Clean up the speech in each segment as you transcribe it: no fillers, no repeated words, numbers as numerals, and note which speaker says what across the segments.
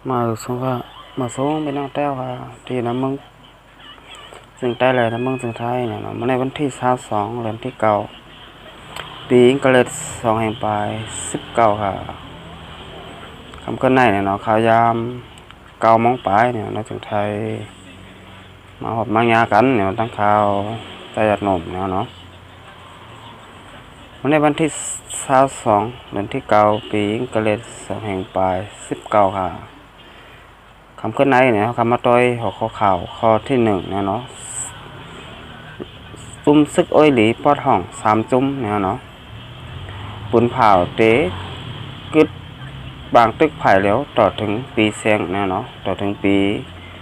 Speaker 1: mà xuống mà xuống bên trong treo thì nó mừng dừng tay lại nó mừng dừng tay này nóในวันที่22เดือนที่9ปีอังกฤษ2แห่งปลาย19ค่ะคำเกินไหนเนี่ยเนาะข่าวยาม9 โมงปลายเนี่ยในถึงไทยมาหอบมางากันเนี่ยตั้งข่าวใจหยัดหนุ่มเนี่ยเนาะในวันที่22เดือนที่9ปีอังกฤษ2แห่งปลาย19ค่ะคำขึ้นในเนี่ยคำมาต้อยหัวข้อข่าวข้อที่1เนี่ยเนาะจุ่มซึกอ้อยหลีปอดห้อง3จุ่มเนี่ยเนาะปืนเผาเตะกึดบางตึกไผ่แล้วต่อถึงปีเสียงเนี่ยเนาะต่อถึงปี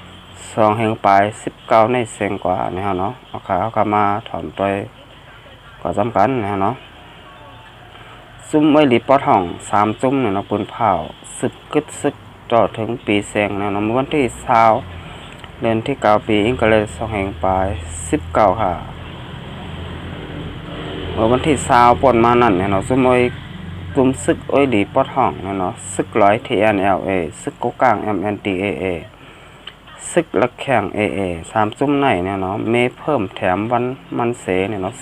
Speaker 1: 2แห่งปลาย19ในเสียงกว่าเนี่ยเนาะเอาขามาถอนไปก็สำคัญเนี่ยเนาะจุ่มอ้อยหลีปอดห้อง3จุ่มเนี่ยเนาะปืนเผาซึกกึดซึกต่อถึงปีเสียงเนี่ยเนาะเมื่อวันที่20เดือนที่9ปีอังกฤษ2แห่งปลาย19ค่ะเมื่อวันที่20ป่นมานั่นเนี่ยเนาะจุ่มซึกอ้อยดีปอดห้องเนี่ยเนาะซึกร้อย TNLA ซึกกกลาง MNDAA ซึกละแข่ง AA 3จุ่มไหนเนี่ยเนาะเมเพิ่มแถมวันมันเสเนี่ยเนาะ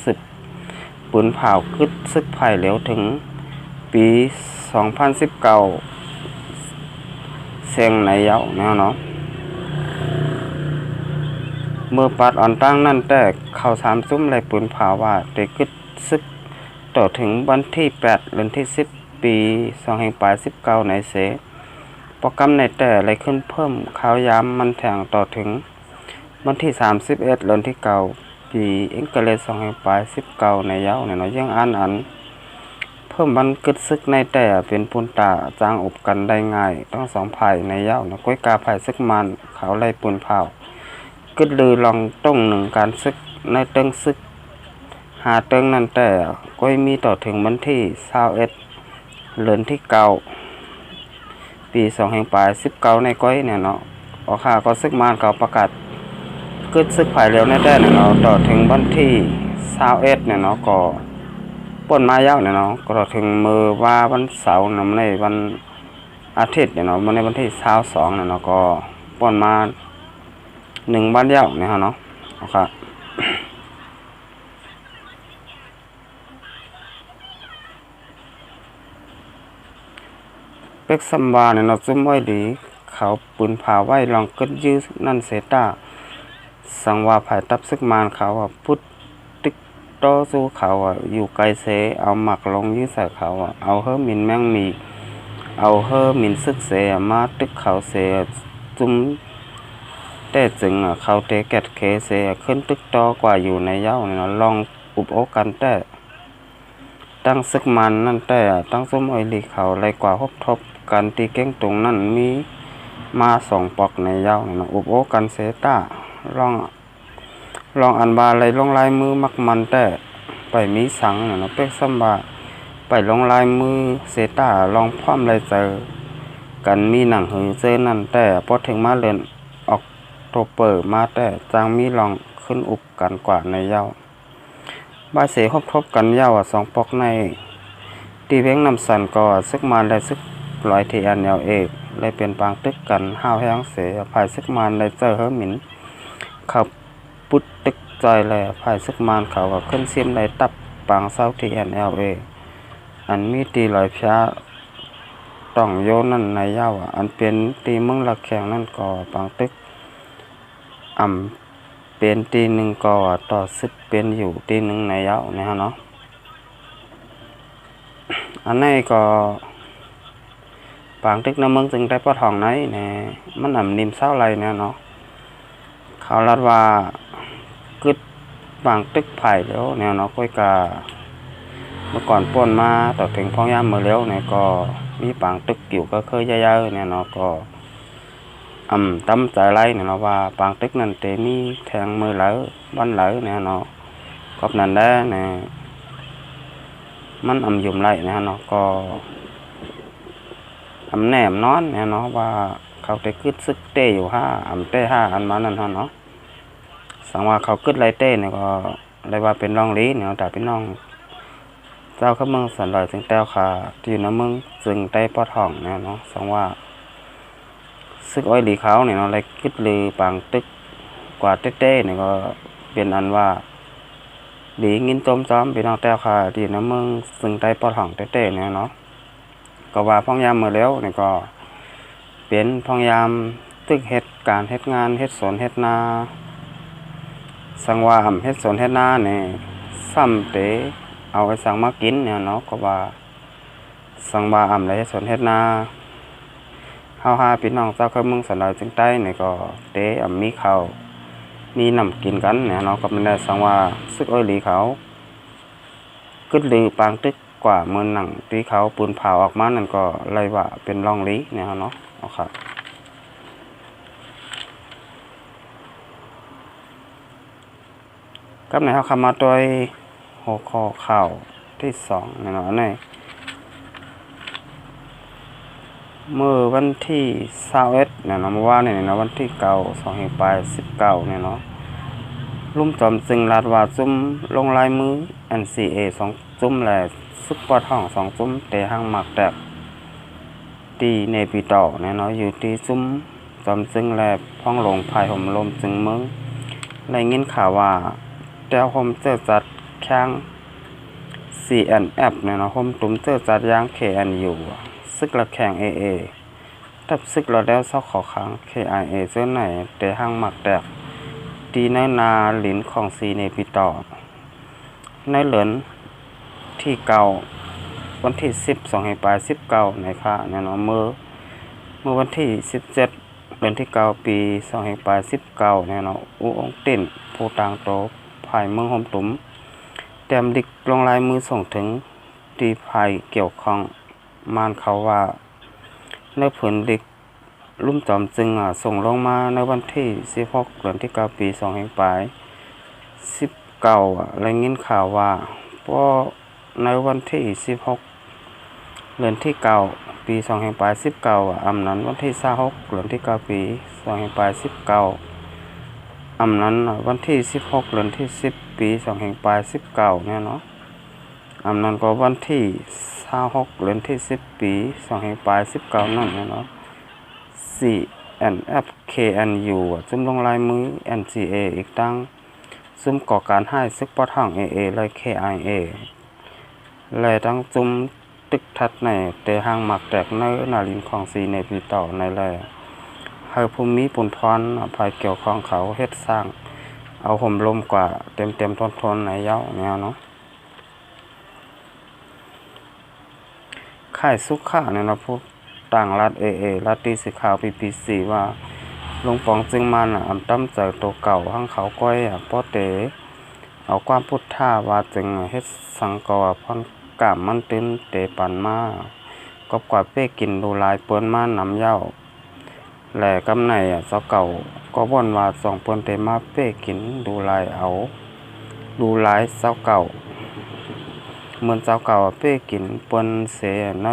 Speaker 1: 10ปืนเผากึดซึกไผ่เหลวถึงปี2019เสียงในเย้าเนี่ยเนาะเมื่อปัดอ่อนตั้งนั่นแต่เข้า3จุ่มเลยปืนเผาว่าได้กึดซึกต่อถึงวันที่8เดือนที่10ปี2แห่งปลาย19ในเสโปรแกรมในแต่อะไรขึ้นเพิ่มข่าวยามมันแทงต่อถึงวันที่31เดือนที่9ปีอังกฤษ2แห่งปลาย19ในเย้าเนี่ยเนาะยังอันเพิ่มวันกึดซึกในแต่เป็นปุนตาจางอบกันได้ง่ายต้อง2ฝ่ายในเย้าเนาะก้อยกาฝ่ายซึกมันเขาไล่ปืนเผากึดลือลองต้อง1การซึกในเติงซึกหาเติงนั่นแต่ก็มีต่อถึงวันที่21เดือนที่9ปี2แห่งปลาย19ในก้อยเนี่ยเนาะออกข่าก็ซึกมานเขาประกาศกึดซึกไผ่เร็วแน่ๆเนี่ยเนาะต่อถึงวันที่21เนี่ยเนาะก็ป่นมายาวเนี่ยเนาะก็ต่อถึงมือว่าวันเสาร์นำในวันอาทิตย์เนี่ยเนาะในวันที่22เนี่ยเนาะก็ป่นมา1วันยาวเนี่ยเนาะโอเคเป็กซัมบาเนี่ยเนาะจุ่มไว้ดีเขาปืนเผาไว้ลองกึดยื้อนั่นเสตาสังว่าภายตับซึกมานเขาพุทธติ๊กโตสู้เขาอยู่ไกลเสเอาหมักลงยื้อใส่เขาเอาเฮอมินแมงมีเอาเฮอมินซึกเสมาตึกเขาเสจุ่มแต่จึงเขาเตแกดเคเสขึ้นตึกโตกว่าอยู่ในเย้าเนี่ยลองอุบโอกันแต่ตั้งซึกมันนั่นแต่ตั้งส้มอ้อยหลีเขาไรกว่าทบกันตีเก้งตรงนั่นมีมา2ปอกในเย้าเนี่ยอุบโอกันเสตาลองอันบาไรลงลายมือมักมันแต่ไปมีสังเนี่ยเป็กซัมบาไปลงลายมือเสตาลองพร้อมไรเจอกันมีหนังหือเจอนั่นแต่พอถึงมาเลือนออกโตเปิดมาแต่จางมีลองขึ้นอุบกันกว่าในเย้าบาเสทบกันเย้า2ปอกในตีเพ่งนำสันก็ซึกมันและซึกลอยที่อันแนวเอกเลยเป็นปางตึกกันห้าวแห้งเสภายซึกมันเลยเจอเฮอหมินเขาปุดตึกจอยแลภายซึกมันเขาขึ้นเสียมในตับปางเศร้าที่อันแนวเอกอันมีตีลอยพระต้องโยนั่นในเย้าอันเป็นตีมึงหลักแข่งนั่นก็ปางตึกเป็นตีหนึ่งก็ต่อซึกเป็นอยู่ตีหนึ่งในเย้าเนี่ยเนาะอันนี้ก็ปางตึกน้ำมึงจึงได้ปอทองไหนเนี่ยมันนิมเศร้าไรเนี่ยเนาะเขาลัดว่ากึดปางตึกไผ่แล้วเนี่ยเนาะก้อยกาเมื่อก่อนป่นมาต่อถึงพ่อย่ามเมื่อแล้วเนี่ยก็มีปางตึกอยู่ก็เคยเยอะๆเนี่ยเนาะก็ตั้มใจไรเนี่ยเนาะว่าปางตึกนั่นเตมีแทงมือเหลอบ้านเหลอเนี่ยเนาะก็นั่นได้เนี่ยมันยุ่มไรเนี่ยเนาะก็แหนมนอนเนี่ยเนาะว่าเขาได้กึดซึกเตอยู่เต้อันมานั่นเนาะสังว่าเขากึดไรเต้เนี่ยก็เลยว่าเป็นรองลีเนี่ยแต่พี่น้องเจ้าข้าเมืองสันลอยถึงแต้วค่ะที่อยู่ในเมืองจึงได้ปอทองเนี่ยเนาะสังว่า ซึกอ้อยหลีเขาเนี่ยเนาะเลยกึดลือปางตึกกว่าเต้ๆเนี่ยก็เป็นอันว่าดีงินต้มซ้อมพี่น้องแต้วค่ะที่น้ำมึงซึ่งใต้ปอดห้องเต้ๆเนี่ยเนาะก็ว่าพ่องยามมาแล้วเนี่ยก็เป็นพ่องยามตึกเฮ็ดการเฮ็ดงานเฮ็ดสวนเฮ็ดนาสังว่าเฮ็ดสวนเฮ็ดนาเนี่ยซ้ำเตเอาไปสั่งมากินเนี่ยเนาะก็ว่าสังว่าเลยเฮ็ดสวนเฮ็ดนาเฮาหาพี่น้องเจ้าเคยมึงสันดอยจึงใต้เนี่ยก็เตมีข้าวมีน้ำกินกันเนี่ยเนาะก็ไม่ได้สังว่าซึกอ้อยหลีเขากึดลือปางตึกกว่ามือหนังที่เขาปืนเผาออกมานั่นก็เลยว่าเป็นร่องลีเนี่ยเนาะเอาครับกับในเขาคำมาโดยหัวข้อข่าวที่2เนี่ยเนาะในเมื่อวันที่21เนี่ยเนาะเมื่อวานเนี่ยเนาะวันที่9 2 19เนี่ยเนาะลุ่มจอมจึงลาดว่าจุ้มลงลายมือ NCA 2จุ้มและซุปเปอร์ท่อง2จุ้มเตะห้างหมักแตกตีเนปิโตเนี่ยเนาะอยู่ที่จุ้มจอมจึงและพ้องลงภายห่มลมจึงมึงได้ยินข่าวว่าแต้วห่มเจอจัดแข้ง CNF เนี่ยเนาะห่มตุ้มเจอจัดย่าง KNU ซึกละแข่ง AA ทับซึกเราแล้วซอกขอค้าง KIA เจ้าไหนเตะห้างหมักแตกตีในนาหลินของซีเนปิต่อในเหลือนที่เก่าวันที่10 2/19ในค่ะเนี่ยเนาะเมื่อวันที่17เดือนที่9ปี2/19เนี่ยเนาะอุองติ่นผู้ต่างโตภายเมืองหอมตุ้มแต้มดิกลงลายมือส่งถึงตีภายเกี่ยวข้องมานเขาว่าในผืนดิกลุ่มจอมจึงส่งลงมาในวันที่16เดือนที่9ปี2/19และยินข่าวว่าพอในวันที่16เดือนที่9ปี2/19อำนั้นวันที่26เดือนที่9ปี2/19อำนั้นวันที่16เดือนที่10ปี2/19เนี่ยเนาะอำนั้นก็วันที่26เดือนที่10ปี2/19นั่นเนาะCNF KNU จุ่มลงลายมือ NCA อีกตั้งซุ่มก่อการให้ซึกปอท่อง AA และ KIA และตั้งจุ่มตึกทัดในเตห้างหมักแตกในนาลินของซีในปีต่อในแลให้ภูมิปุนพรภายเกี่ยวข้องเขาเฮ็ดสร้างเอาห่มลมกว่าเต็มทนในเย้าแนวเนาะค่ายสุขาเนี่ยเนาะพวกต่างรัฐ AA รัฐตีสีขาว PPC ว่าลงปองจึงมันอำตั้มใจตัวเก่าห้างเขาก้อยป้อเตเอาความพุทธาว่าจึงเฮ็ดสังกอพรกามมันตื้นเตปันมาก็กว่าเป้กินดูลายเปิ้นมาน้ำเย้าแหล่กำไหนเจ้าเก่าก็บ่นว่าส่องเปิ้นเตมาเป้กินดูลายเอาดูลายเจ้าเก่าเหมือนเจ้าเก่าเป้กินเปิ้นเสใน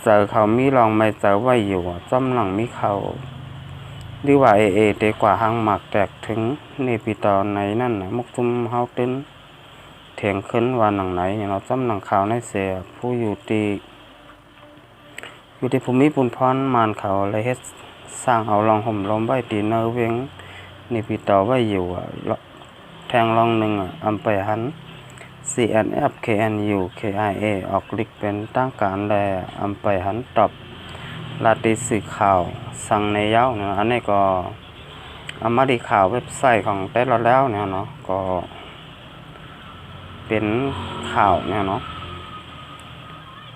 Speaker 1: เจอเขามีลองไม่เจอไว้อยู่จำหลังมีเขาหรือว่าเอเตกว่าหางหมักแตกถึงเนปิตอนในนั่นนะมุกจุมเฮาตึ้นเถียงขึ้นว่าหนังไหนอย่างเราจำหนังข่าวในเสียผู้อยู่ที่ภูมิปุนพรมานเขาเลยเฮ็ดสร้างเอาลองห่มลมไว้ตีเนเวงเนปิตอไว้อยู่แทงลองหนึ่งอำไปหันCNF KNU KIA ออกลิกเป็นตั้งการแลอำไปหันตอบลาติสื่อข่าวสั่งในเย้าเนาะอันนี้ก็เอามาดีข่าวเว็บไซต์ของเต้เราแล้วเนี่ยเนาะก็เป็นข่าวเนี่ยเนาะ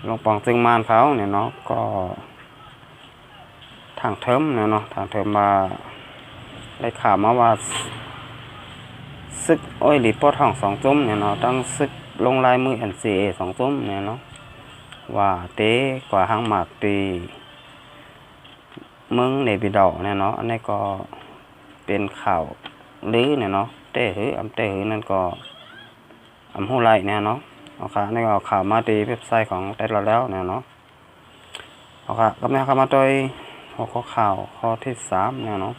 Speaker 1: ลงปองจึงมานเขาเนี่ยเนาะก็ทางเทิมเนี่ยเนาะทางเทิมมาได้ข่าวมาว่าซึกอ้อยหลีปอท่อง2จุ้มเนี่ยเนาะตั้งซึกลงลายมือ NCA 2จุ้มเนี่ยเนาะว่าเตกว่าหางหมากตีเมืองเนปิดอเนี่ยเนาะอันนี้ก็เป็นข่าวลือเนี่ยเนาะเตหือเตหือนั่นก็หูไหลเนี่ยเนาะเอาค่ะนี่ก็ข่าวมาตีเว็บไซต์ของแต่เราแล้วเนี่ยเนาะเอาค่ะก็แม่เข้ามาโดยหัวข้อข่าวข้อที่3เนี่ยเนาะ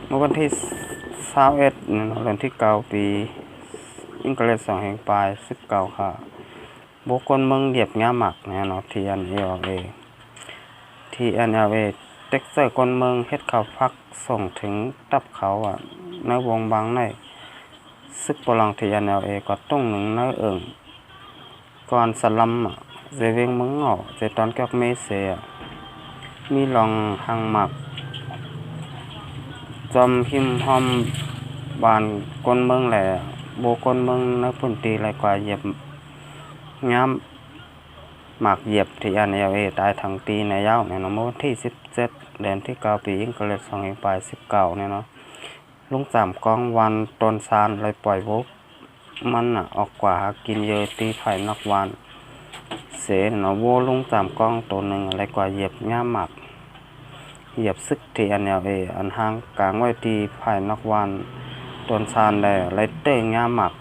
Speaker 1: เมื่อวันที่21เดือนที่9ปี2019ค่ะ บุคคลเมืองเหยียบงาหมักเนี่ยเนาะ TNLA เต็กเซอร์คนเมืองเฮ็ดข่าวพักส่งถึงตับเขาในวงบางในซึกปลัง TNLA ก็ต้องหนึ่งในเอิงก่อนสลัมเจเวงเมืองออกเจตอนเกี่ยวกับเมเซมีลองหางหมักจอมหิมหอมบานคนเมืองแหล่โบคนเมืองในพื้นที่หลายกว่าเหยียบงามหมักเหยียบ TNLA ตายทั้งตีในยาวเนี่ยเนาะเมื่อวันที่17 เดือนที่9ปียิ่งเกล็ด2019เนี่ยเนาะลุง3กองวันต้นซานเลยปล่อยวุบมันออกกว่าหากินเยอะตีไผ่นอกวันเสเนาะโวลุง3กองตัวหนึ่งอะไรกว่าเหยียบง่ามหมักเหยียบซึก TNLA อันห่างกลางไว้ตีไผ่นอกวันต้นซานได้ไรเต้ง่ามหมัก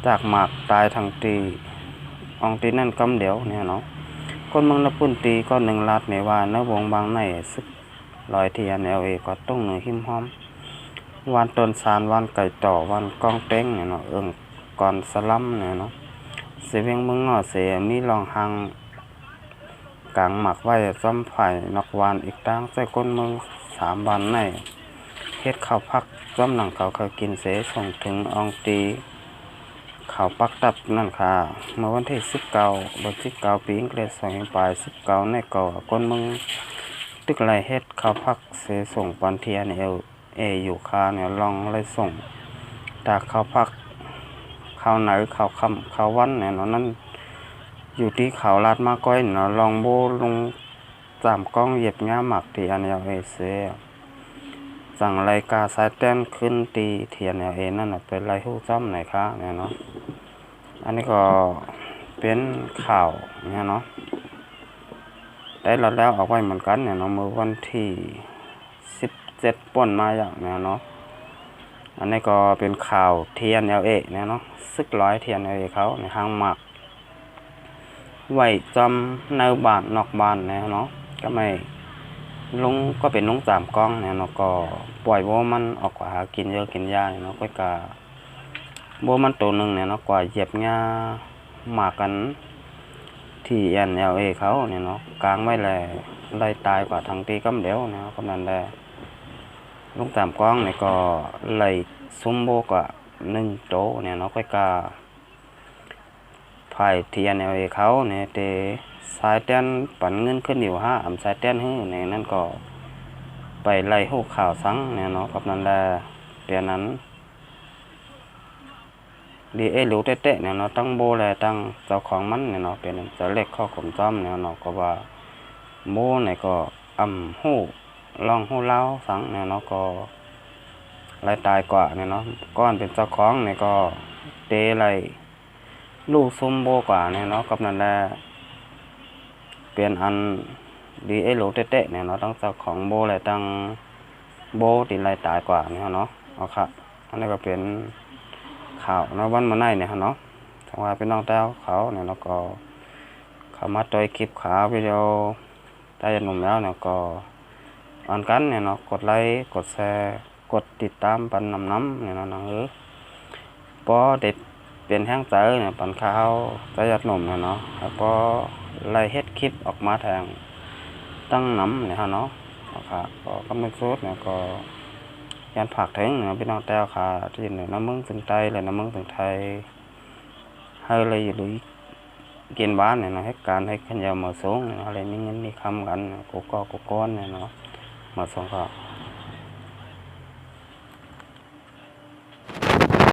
Speaker 1: จากหมักตายทั้งตีองตีนั่นกำเดียวเนี่ยเนาะคนเมืองละปุ่นตีก็1 ลาดในว่าในวงบางในซึกลอย TNLA ก็ต้องเหนือหิมหอมวันต้นซานวันไก่ต่อวันกองเต้งเนี่ยเนาะเอิงก่อนสลัมเนี่ยเนาะเสเวียงเมืองงอเสมีลองหังกลางหมักไว้ซ้ำไผ่นอกวานอีกตั้งใส่ก้นเมือง3 วันในเฮ็ดข้าวพักซ้ำหนังเขาเคยกินเสส่งถึงองตีข่าวปักตับนั่นค่ะเมื่อวันที่19 เดือนที่9ปีอังกฤษ2019ในก่อคนเมืองตึกไรเฮ็ดข่าวพักเสส่งปันเทียนเออยู่คาเนี่ยลองเลยส่งจากข่าวพักข่าวไหนข่าวค่ำข่าววันเนี่ยเนาะนั้นอยู่ที่ข่าวลาดมาก้อยเนาะลองโบลง3 กล้องเหยียบง่าหมักที่TNLAเสสั่งรายการสายแต้นขึ้นตีTNLAนั่นเป็นไรหู้จ้ำไหนคะเนี่ยเนาะอันนี้ก็เป็นข่าวเนี่ยเนาะได้แล้วออกไว้เหมือนกันเนี่ยเนาะเมื่อวันที่17ป่นมาอย่างเนี่ยเนาะอันนี้ก็เป็นข่าว TNLA เนี่ยเนาะซึกร้อย TNLA เขาในห้างหมักไว้จอมในบ้านนอกบ้านเนี่ยเนาะก็ไม่ลุงก็เป็นลุง3 กล้องเนี่ยเนาะก็ปล่อยโบมันออกกว่าหากินเยอะกินยาเนี่ยเนาะก็กะโบมันตัวหนึ่งเนี่ยเนาะกว่าเหยียบงาหมากกันTNLA เขาเนี่ยเนาะกลางไว้เลยไล่ตายกว่าทางตีกำเดียวเนี่ยกำนันได้ลุง3 กล้องเนี่ยก็ไล่ซุ่มโบกว่า1 โตเนี่ยเนาะก็กะไผ่ TNLA เขาเนี่ยเตสายแต้นปั่นเงินขึ้นอยู่สายแต้นหื้อเนี่ยนั่นก็ไปไล่หูข่าวสังเนี่ยเนาะกับนั่นแหละเดี๋ยวนั้นดีหลูเตะเนี่ยเนาะตั้งโบแลตั้งเจ้าของมันเนี่ยเนาะเป็นจะเล็กข้อขมจ้อมเนี่ยเนาะก็ว่าโบเนี่ยก็หูลองหูเล่าสังเนี่ยเนาะก็ไล่ตายกว่าเนี่ยเนาะก้อนเป็นเจ้าของเนี่ยก็เตะไล่ลูกซุ่มโบกว่าเนี่ยเนาะกับนั่นแหละเปลี่ยนอันดีหลูเตะเนี่ยเนาะตั้งเจ้าของโบแลตั้งโบตีไล่ตายกว่าเนี่ยเนาะเอาค่ะอันนี้ก็เป็นข่าวนะวันมาไหนเนี่ยเนาะทางว่าเป็นน้องแต้วเขาเนี่ยแล้วก็เขามาตัวคลิปข่าววิดีโอได้หนุ่มแล้วเนี่ยก็อ่านกันเนี่ยเนาะกดไลค์กดแชร์กดติดตามปันน้ำเนี่ยเนาะพอเด็ดเป็นแห้งใจเนี่ยปันข่าวได้หนุ่มเนี่ยเนาะแล้วก็ไล่เฮ็ดคลิปออกมาแทงตั้งน้ำเนี่ยเนาะค่ะก็กำลังสุดเนี่ยก็ยันผักถึงเนี่ยพี่น้องแต้วค่ะที่เหนือน้ำมึงถึงไทยเลยน้ำมึงถึงไทยให้เลยอยู่ด้วยกินบ้านเนี่ยเนาะให้การให้ขันยาวมาสูงอะไรมีเงินมีคำกันกูก็กูก้อนเนี่ยเนาะมาส่งก็